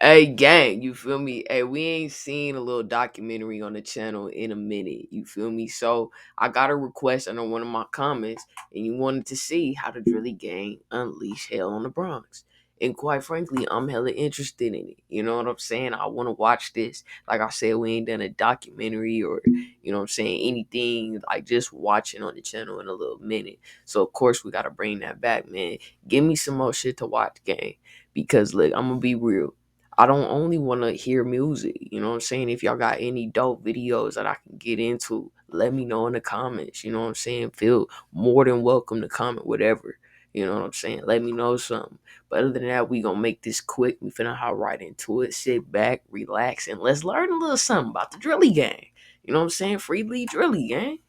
Hey, gang, you feel me? Hey, we ain't seen a little documentary on the channel in a minute. You feel me? So I got a request under one of my comments, and you wanted to see how the Drilly gang unleash hell on the Bronx. And quite frankly, I'm hella interested in it. You know what I'm saying? I want to watch this. Like I said, we ain't done a documentary or, you know what I'm saying, anything like just watching on the channel in a little minute. So, of course, we got to bring that back, man. Give me some more shit to watch, gang. Because, look, I'm going to be real. I don't only want to hear music. You know what I'm saying? If y'all got any dope videos that I can get into, let me know in the comments. You know what I'm saying? Feel more than welcome to comment whatever. You know what I'm saying? Let me know something. But other than that, we gonna make this quick. We finna hop right into it. Sit back, relax, and let's learn a little something about the Drilly gang. You know what I'm saying? Freely Drilly gang.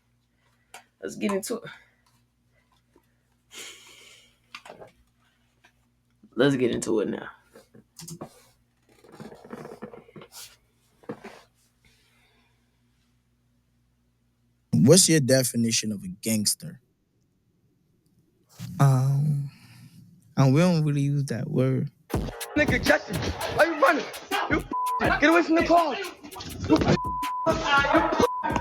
Let's get into it. Let's get into it now. What's your definition of a gangster? Um, and we don't really use that word. Nigga, Jesse, are you running? You get away from the car.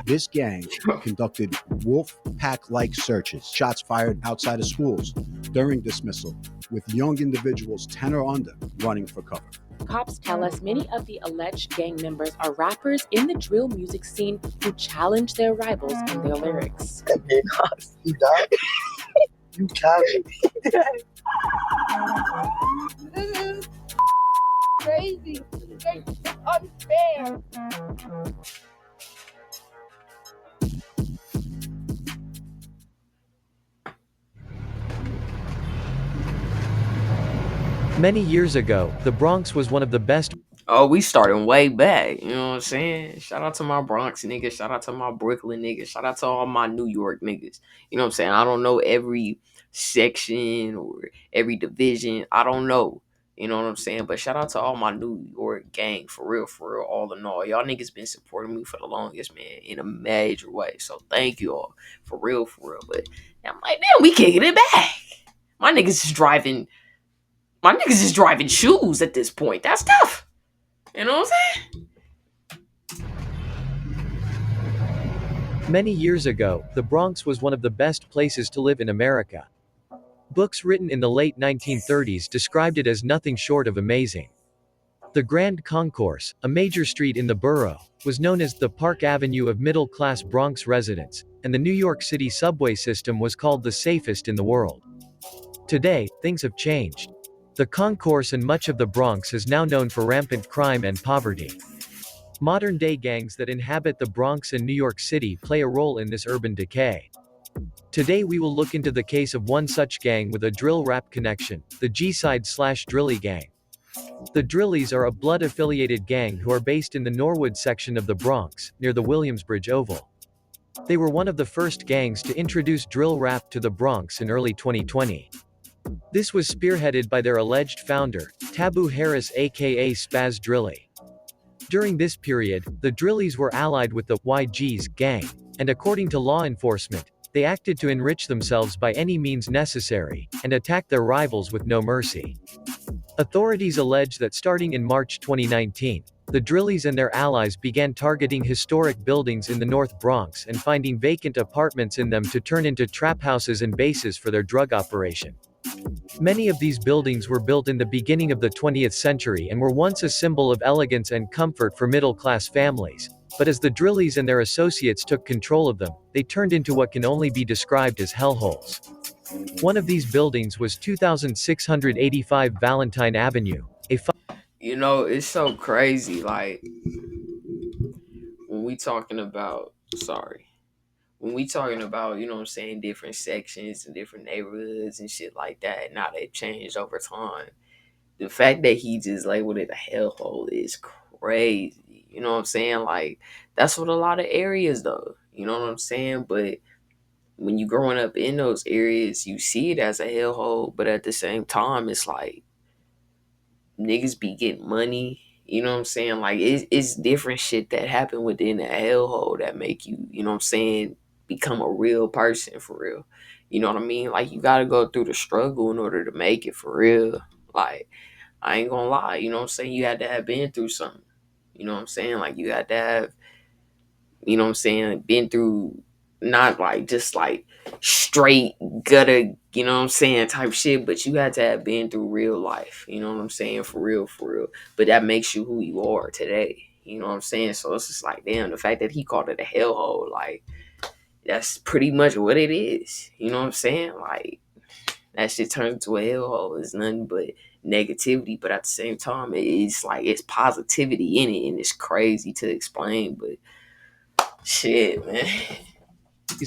This gang conducted wolf pack-like searches, shots fired outside of schools during dismissal, with young individuals 10 or under running for cover. Cops tell us many of the alleged gang members are rappers in the drill music scene who challenge their rivals in their lyrics. You died? You casual. This is crazy. It's unfair. Many years ago, the Bronx was one of the best. Oh, we starting way back. You know what I'm saying? Shout out to my Bronx niggas. Shout out to my Brooklyn niggas. Shout out to all my New York niggas. You know what I'm saying? I don't know every section or every division. I don't know. You know what I'm saying? But shout out to all my New York gang. For real, all in all. Y'all niggas been supporting me for the longest, man, in a major way. So thank you all. For real, for real. But I'm like, damn, we kicking it back. My niggas is driving. My niggas is driving shoes at this point. That's tough. You know what I'm saying? Many years ago, the Bronx was one of the best places to live in America. Books written in the late 1930s described it as nothing short of amazing. The Grand Concourse, a major street in the borough, was known as the Park Avenue of middle-class Bronx residents, and the New York City subway system was called the safest in the world. Today, things have changed. The concourse and much of the Bronx is now known for rampant crime and poverty. Modern-day gangs that inhabit the Bronx and New York City play a role in this urban decay. Today we will look into the case of one such gang with a drill rap connection, the G-Side/Drilly gang. The Drillies are a blood-affiliated gang who are based in the Norwood section of the Bronx, near the Williamsbridge Oval. They were one of the first gangs to introduce drill rap to the Bronx in early 2020. This was spearheaded by their alleged founder, Taboo Harris aka Spaz Drilly. During this period, the Drillies were allied with the YG's gang, and according to law enforcement, they acted to enrich themselves by any means necessary, and attacked their rivals with no mercy. Authorities allege that starting in March 2019, the Drillies and their allies began targeting historic buildings in the North Bronx and finding vacant apartments in them to turn into trap houses and bases for their drug operation. Many of these buildings were built in the beginning of the 20th century and were once a symbol of elegance and comfort for middle-class families, but as the Drillies and their associates took control of them, they turned into what can only be described as hellholes. One of these buildings was 2685 Valentine Avenue, You know, it's so crazy. Like when we talking about, sorry, when we talking about, you know what I'm saying, different sections and different neighborhoods and shit like that. Now they've changed over time. The fact that he just labeled it a hellhole is crazy. You know what I'm saying? Like that's what a lot of areas though. You know what I'm saying? But when you growing up in those areas, you see it as a hellhole. But at the same time, it's like niggas be getting money. You know what I'm saying? Like it's different shit that happen within that hellhole that make you, you know what I'm saying, become a real person for real. You know what I mean? Like you gotta go through the struggle in order to make it for real. Like I ain't gonna lie, you know what I'm saying? You had to have been through something. You know what I'm saying? Like you had to have, you know what I'm saying, been through not like just like straight gutter, you know what I'm saying, type shit, but you had to have been through real life, you know what I'm saying, for real, for real. But that makes you who you are today. You know what I'm saying? So it's just like, damn, the fact that he called it a hellhole, like, that's pretty much what it is. You know what I'm saying? Like, that shit turns into a hellhole. It's nothing but negativity, but at the same time, it's like it's positivity in it, and it's crazy to explain. But shit, man.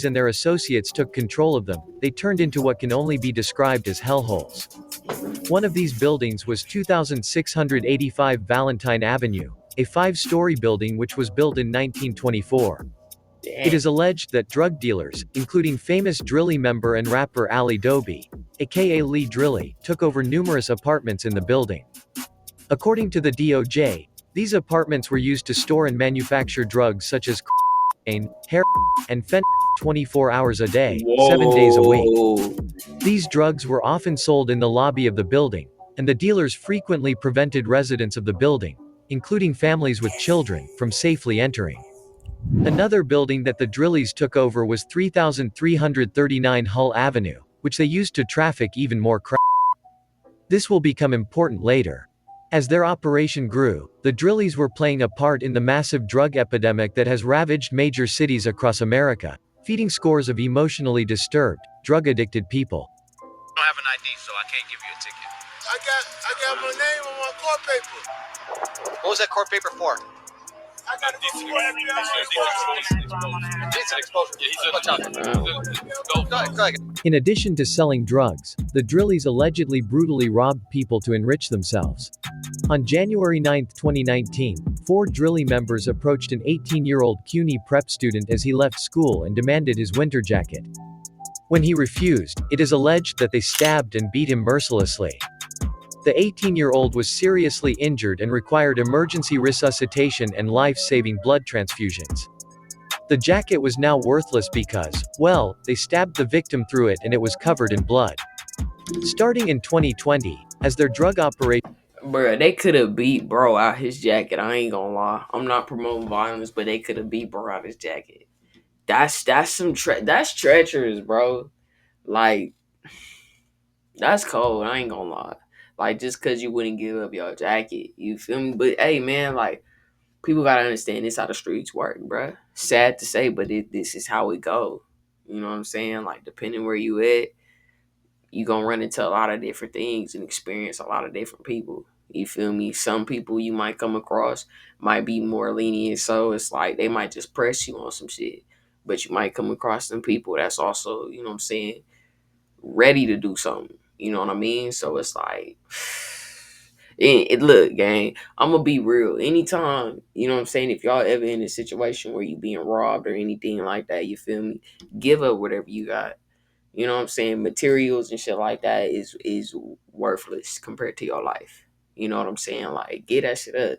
and their associates took control of them, they turned into what can only be described as hellholes. One of these buildings was 2685 Valentine Avenue, a five-story building which was built in 1924. It Damn. is alleged that drug dealers, including famous Drilly member and rapper Ali Doby, aka Lee Drilly, took over numerous apartments in the building. According to the DOJ, these apartments were used to store and manufacture drugs such as cocaine, heroin, and fentanyl 24 hours a day, 7 days a week. Whoa. These drugs were often sold in the lobby of the building, and the dealers frequently prevented residents of the building, including families with children, from safely entering. Another building that the Drillies took over was 3339 Hull Avenue, which they used to traffic even more crack. This will become important later. As their operation grew, the Drillies were playing a part in the massive drug epidemic that has ravaged major cities across America, feeding scores of emotionally disturbed, drug-addicted people. I don't have an ID, so I can't give you a ticket. I got my name on my court paper. What was that court paper for? I got decent exposure. Yeah, he's In addition to selling drugs, the Drillies allegedly brutally robbed people to enrich themselves. On January 9, 2019, 4 Drilly members approached an 18-year-old CUNY prep student as he left school and demanded his winter jacket. When he refused, it is alleged that they stabbed and beat him mercilessly. The 18-year-old was seriously injured and required emergency resuscitation and life-saving blood transfusions. The jacket was now worthless because, well, they stabbed the victim through it and it was covered in blood. Starting in 2020, as their drug operation, Bruh, they could have beat bro out his jacket. I ain't gonna lie. I'm not promoting violence, but they could have beat bro out his jacket. That's some that's treacherous, bro. Like, that's cold. I ain't gonna lie. Like, just cause you wouldn't give up your jacket, you feel me? But hey, man, like, people gotta understand this how the streets work, bruh. Sad to say, but this is how it go. You know what I'm saying? Like, depending where you at, you gonna run into a lot of different things and experience a lot of different people. You feel me? Some people you might come across might be more lenient, so it's like they might just press you on some shit. But you might come across some people that's also, you know what I'm saying, ready to do something. You know what I mean? So it's like, look, gang, I'm gonna be real. Anytime, you know what I'm saying, if y'all ever in a situation where you being robbed or anything like that, you feel me? Give up whatever you got. You know what I'm saying? Materials and shit like that is worthless compared to your life. You know what I'm saying? Like, get that shit up.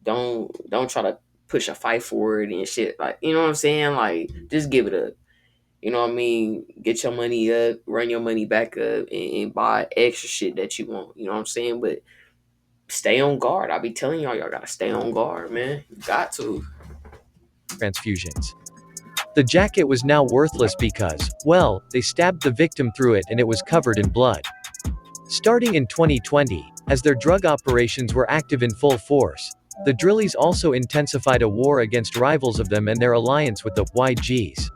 Don't try to push a fight for it and shit. Like, you know what I'm saying? Like, just give it up. You know what I mean? Get your money up, run your money back up, and buy extra shit that you want. You know what I'm saying? But stay on guard. I be telling y'all gotta stay on guard, man. You got to. transfusions. The jacket was now worthless because, well, they stabbed the victim through it and it was covered in blood. Starting in 2020, as their drug operations were active in full force, the Drillies also intensified a war against rivals of them and their alliance with the YGs.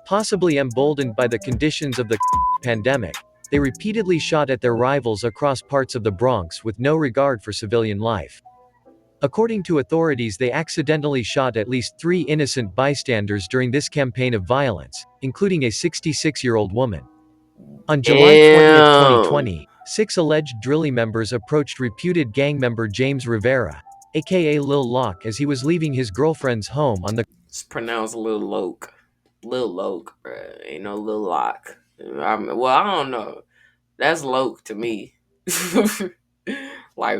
Possibly emboldened by the conditions of the pandemic, they repeatedly shot at their rivals across parts of the Bronx with no regard for civilian life. According to authorities, they accidentally shot at least 3 innocent bystanders during this campaign of violence, including a 66-year-old woman. On July 20, Damn. 2020, 6 alleged Drilly members approached reputed gang member James Rivera, aka Lil Lock, as he was leaving his girlfriend's home on the It's pronounced Lil Loke. Lil Loke, bruh. Ain't no Lil Lock. Well, I don't know. That's Loke to me. Like,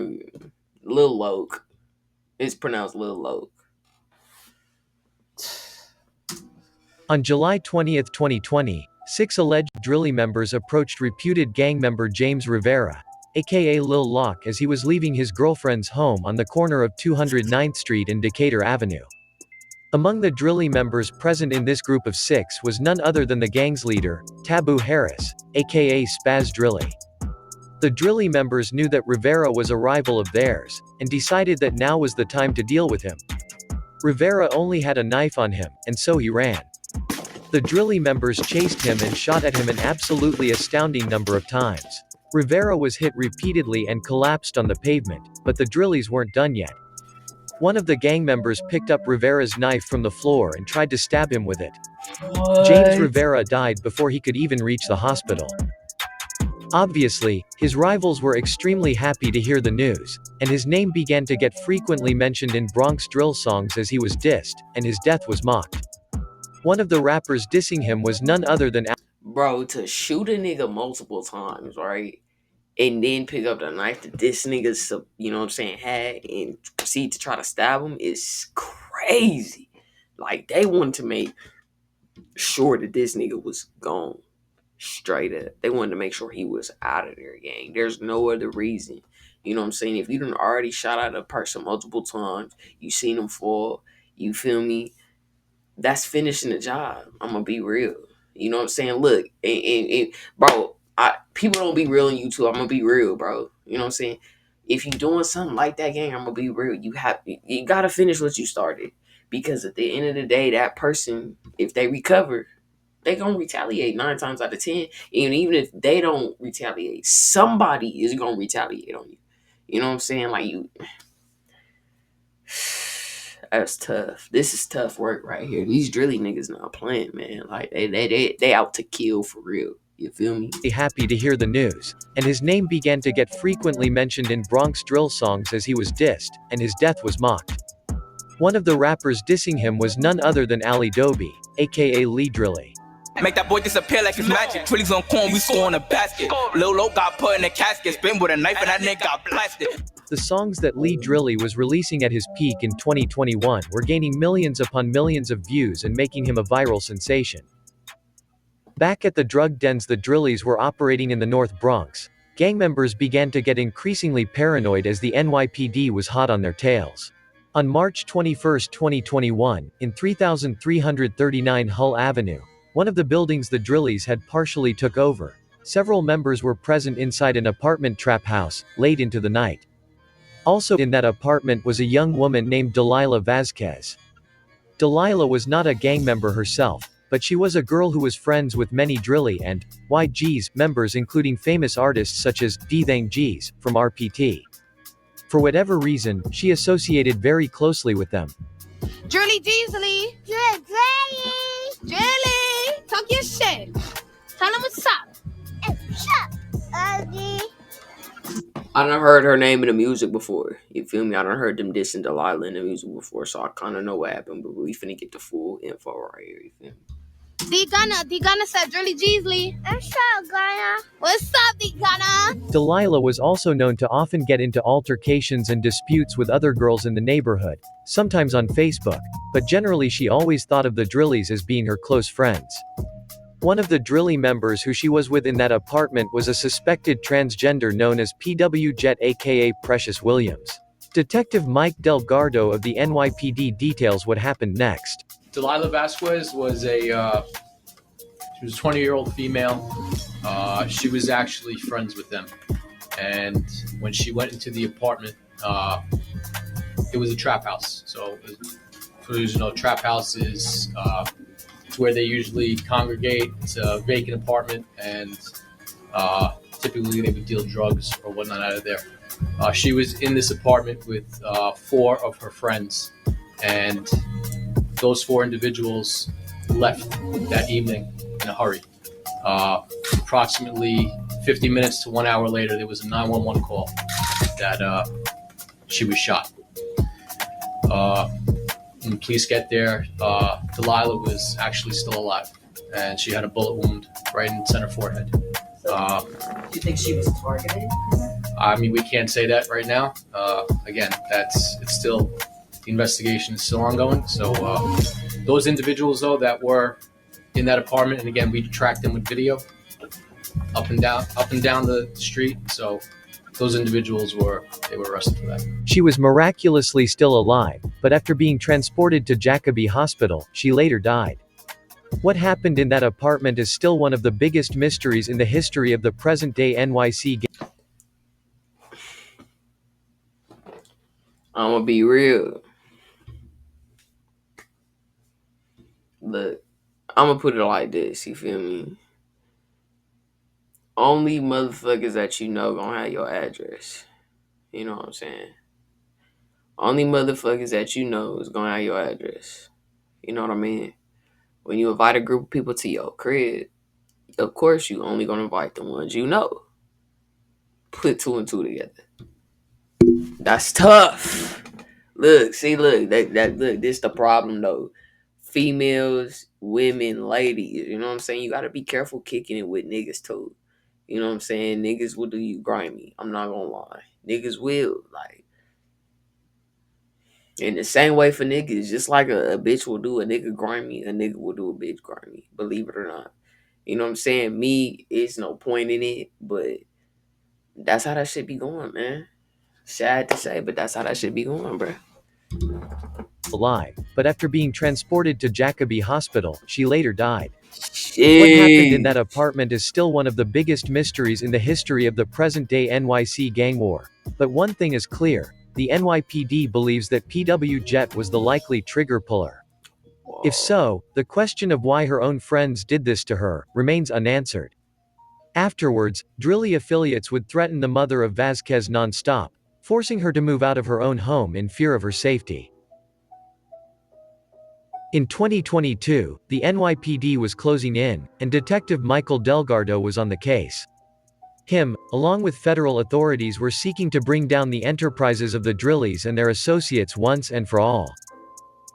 Lil Loke. It's pronounced Lil Loke. On July 20, 2020, 6 alleged Drilly members approached reputed gang member James Rivera, aka Lil Locke, as he was leaving his girlfriend's home on the corner of 209th Street and Decatur Avenue. Among the Drilly members present in this group of 6 was none other than the gang's leader, Taboo Harris, aka Spaz Drilly. The Drilly members knew that Rivera was a rival of theirs, and decided that now was the time to deal with him. Rivera only had a knife on him, and so he ran. The Drilly members chased him and shot at him an absolutely astounding number of times. Rivera was hit repeatedly and collapsed on the pavement, but the Drillies weren't done yet. One of the gang members picked up Rivera's knife from the floor and tried to stab him with it. James Rivera died before he could even reach the hospital. Obviously, his rivals were extremely happy to hear the news, and his name began to get frequently mentioned in Bronx drill songs as he was dissed, and his death was mocked. One of the rappers dissing him was none other than Bro, to shoot a nigga multiple times, right? And then pick up the knife that this nigga, you know what I'm saying, had and proceed to try to stab him is crazy. Like, they wanted to make sure that this nigga was gone. Straight up. They wanted to make sure he was out of their gang. There's no other reason. You know what I'm saying? If you done already shot at a person multiple times, you seen him fall, you feel me? That's finishing the job. I'm gonna be real. You know what I'm saying? Look, and bro, people don't be real on YouTube. I'm gonna be real, bro. You know what I'm saying? If you doing something like that, gang, I'm gonna be real. You gotta finish what you started, because at the end of the day, that person, if they recover, they gonna retaliate 9 times out of 10. And even if they don't retaliate, somebody is gonna retaliate on you. You know what I'm saying? Like, you. That's tough. This is tough work right here. These Drilly niggas not playing, man. Like, they out to kill for real. You feel me? happy to hear the news, and his name began to get frequently mentioned in Bronx drill songs as he was dissed, and his death was mocked. One of the rappers dissing him was none other than Ali Doby, aka Lee Drilly. Make that boy disappear like it's magic. Trillies on corn, we score in a basket. Lil Lo got put in a casket, spin with a knife and that nigga got blasted. The songs that Lee Drilly was releasing at his peak in 2021 were gaining millions upon millions of views and making him a viral sensation. Back at the drug dens the Drillies were operating in the North Bronx, gang members began to get increasingly paranoid as the NYPD was hot on their tails. On March 21, 2021, in 3339 Hull Avenue, one of the buildings the Drillies had partially took over, several members were present inside an apartment trap house, late into the night. Also in that apartment was a young woman named Delilah Vasquez. Delilah was not a gang member herself, but she was a girl who was friends with many Drilly and YG's members, including famous artists such as D-Thang G's from RPT. For whatever reason, she associated very closely with them. Drilly Jeezy. Drilly. Talk your shit. Tell him what's up. I done heard her name in the music before. You feel me? I done heard them dissing Delilah in the music before, so I kind of know what happened, but we finna get the full info right here. You feel me? D Gunna said Drilly Jeezy. What's up, Gunna? What's up, D Gunna? Delilah was also known to often get into altercations and disputes with other girls in the neighborhood, sometimes on Facebook, but generally she always thought of the Drillies as being her close friends. One of the Drilly members who she was with in that apartment was a suspected transgender known as PW Jet aka Precious Williams. Detective Mike Delgado of the NYPD details what happened next. Delilah Vasquez was she was a 20-year-old female. She was actually friends with them. And when she went into the apartment, it was a trap house. So, for those who know, trap house is it's where they usually congregate. It's a vacant apartment, and typically they would deal drugs or whatnot out of there. She was in this apartment with 4 of her friends, and those 4 individuals left that evening in a hurry. Approximately 50 minutes to 1 hour later, there was a 911 call that she was shot. When the police get there, Delilah was actually still alive, and she had a bullet wound right in the center forehead. Do you think she was targeted? I mean, we can't say that right now. Again, it's still, the investigation is still ongoing. So those individuals, though, that were in that apartment, and again, we tracked them with video up and down the street. So those individuals were arrested for that. She was miraculously still alive, but after being transported to Jacobi Hospital, she later died. What happened in that apartment is still one of the biggest mysteries in the history of the present-day NYC. I'm gonna be real. Look, I'm gonna put it like this. You feel me? Only motherfuckers that you know gonna have your address. You know what I'm saying? Only motherfuckers that you know is gonna have your address. You know what I mean? When you invite a group of people to your crib, of course you only gonna invite the ones you know. Put two and two together. That's tough. Look, see, look, look, this the problem though. Females, women, ladies, you know what I'm saying? You gotta be careful kicking it with niggas too. You know what I'm saying? Niggas will do you grimy. I'm not gonna lie. Niggas will. Like, in the same way for niggas, just like a bitch will do a nigga grimy, a nigga will do a bitch grimy. Believe it or not. You know what I'm saying? Me, it's no point in it, but that's how that shit be going, man. Sad to say, but that's how that shit be going, bro. Alive, but after being transported to Jacobi Hospital, she later died. Shit. What happened in that apartment is still one of the biggest mysteries in the history of the present-day NYC gang war. But one thing is clear, the NYPD believes that PW Jet was the likely trigger puller. If so, the question of why her own friends did this to her remains unanswered. Afterwards, Drilly affiliates would threaten the mother of Vasquez non-stop, forcing her to move out of her own home in fear of her safety. In 2022, the NYPD was closing in, and Detective Michael Delgado was on the case. Him, along with federal authorities, were seeking to bring down the enterprises of the Drillys and their associates once and for all.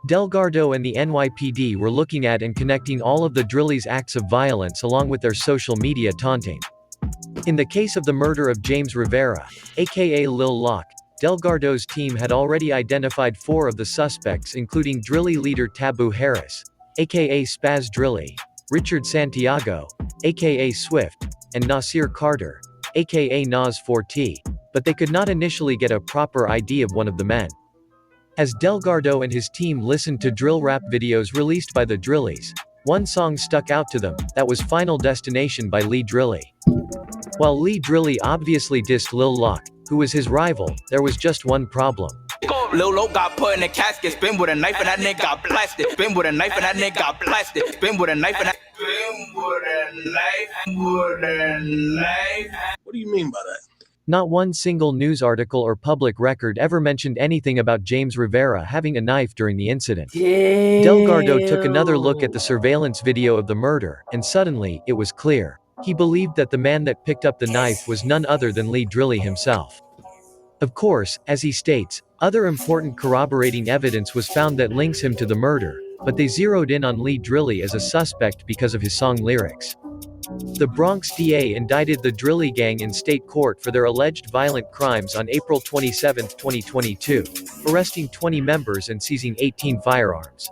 Delgado and the NYPD were looking at and connecting all of the Drillys' acts of violence along with their social media taunting. In the case of the murder of James Rivera, aka Lil Lock, Delgado's team had already identified 4 of the suspects, including Drilly leader Taboo Harris, aka Spaz Drilly, Richard Santiago, aka Swift, and Nasir Carter, aka Nas 4T, but they could not initially get a proper ID of one of the men. As Delgado and his team listened to drill rap videos released by the Drillys, one song stuck out to them, that was Final Destination by Lee Drilly. While Lee Drilly obviously dissed Lil Lock, who was his rival, there was just one problem. Lil Lo got put in a casket, spin with a knife and that nigga got blasted. Spin with a knife and that nigga got blasted. Spin with a knife and that. What do you mean by that? Not one single news article or public record ever mentioned anything about James Rivera having a knife during the incident. Damn. Delgado took another look at the surveillance video of the murder, and suddenly, it was clear. He believed that the man that picked up the knife was none other than Lee Drilly himself. Of course, as he states, other important corroborating evidence was found that links him to the murder, but they zeroed in on Lee Drilly as a suspect because of his song lyrics. The Bronx DA indicted the Drilly gang in state court for their alleged violent crimes on April 27, 2022, arresting 20 members and seizing 18 firearms.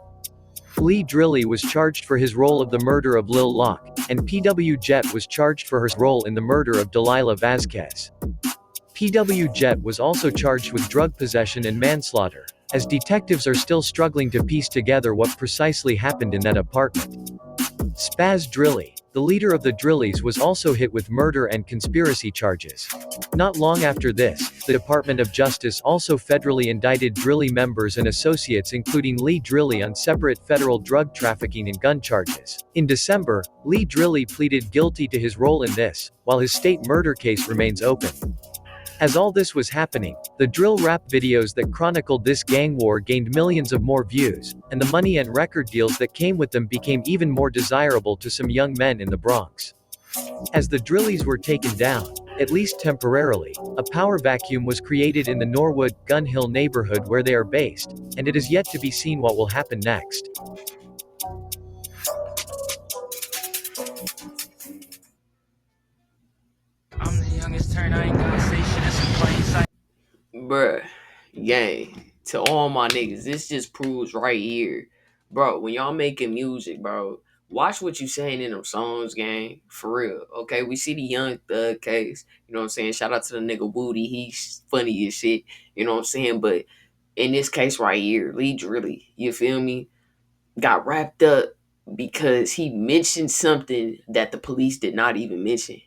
Lee Drilly was charged for his role of the murder of Lil Lock, and PW Jet was charged for her role in the murder of Delilah Vasquez. PW Jet was also charged with drug possession and manslaughter, as detectives are still struggling to piece together what precisely happened in that apartment. Spaz Drilly, the leader of the Drillys, was also hit with murder and conspiracy charges. Not long after this, the Department of Justice also federally indicted Drilly members and associates including Lee Drilly on separate federal drug trafficking and gun charges. In December, Lee Drilly pleaded guilty to his role in this, while his state murder case remains open. As all this was happening, the drill rap videos that chronicled this gang war gained millions of more views, and the money and record deals that came with them became even more desirable to some young men in the Bronx. As the Drillys were taken down, at least temporarily, a power vacuum was created in the Norwood, Gun Hill neighborhood where they are based, and it is yet to be seen what will happen next. I'm the youngest turn, I ain't gonna say shit, it's in plain sight. Bruh, gang, to all my niggas, this just proves right here, bro, when y'all making music, bro, watch what you saying in them songs, gang. For real. Okay, we see the Young Thug case. You know what I'm saying? Shout out to the nigga Woody. He's funny as shit. You know what I'm saying? But in this case right here, Lee Drilly, you feel me, got wrapped up because he mentioned something that the police did not even mention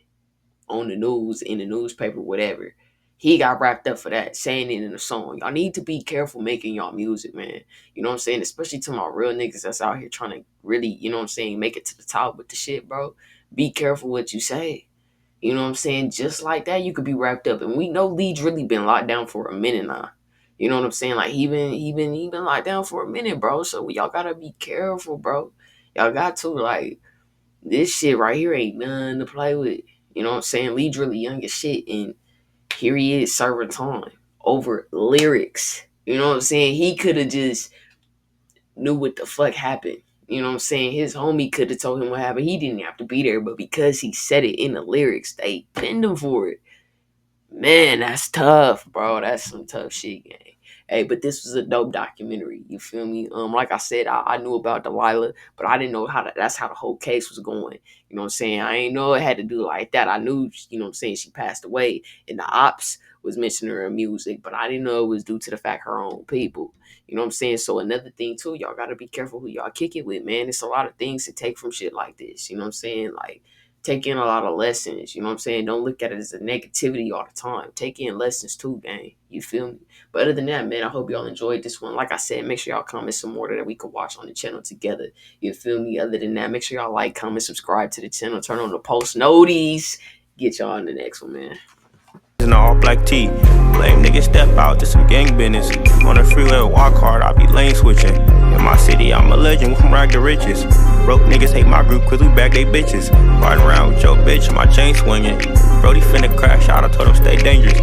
on the news, in the newspaper, whatever. He got wrapped up for that, saying it in a song. Y'all need to be careful making y'all music, man. You know what I'm saying? Especially to my real niggas that's out here trying to really, you know what I'm saying, make it to the top with the shit, bro. Be careful what you say. You know what I'm saying? Just like that, you could be wrapped up. And we know Lee's really been locked down for a minute now. You know what I'm saying? Like he been locked down for a minute, bro. So y'all gotta be careful, bro. Y'all got to, like, this shit right here ain't none to play with. You know what I'm saying? Lee Drilly young as shit, and here he is serving time over lyrics. You know what I'm saying? He could have just knew what the fuck happened. You know what I'm saying? His homie could have told him what happened. He didn't have to be there, but because he said it in the lyrics, they pinned him for it. Man, that's tough, bro. That's some tough shit, gang. Hey, but this was a dope documentary. You feel me? Like I said, I knew about Delilah, but I didn't know that's how the whole case was going. You know what I'm saying? I ain't know it had to do like that. I knew, you know what I'm saying, she passed away, and the ops was mentioning her music, but I didn't know it was due to the fact her own people. You know what I'm saying? So another thing too, y'all gotta be careful who y'all kick it with, man. It's a lot of things to take from shit like this. You know what I'm saying? Like, take in a lot of lessons. You know what I'm saying? Don't look at it as a negativity all the time. Take in lessons too, gang. You feel me? But other than that, man, I hope y'all enjoyed this one. Like I said, make sure y'all comment some more that we could watch on the channel together. You feel me? Other than that, make sure y'all like, comment, subscribe to the channel, turn on the post noties. Get y'all in the next one, man. In all black tee, lame niggas step out to some gang business. On the freeway, walk hard, I be lane switching. In my city, I'm a legend from rag to riches. Broke niggas hate my group cause we bag they bitches. Riding around with your bitch, my chain swinging. Brody finna crash out, I told him stay dangerous.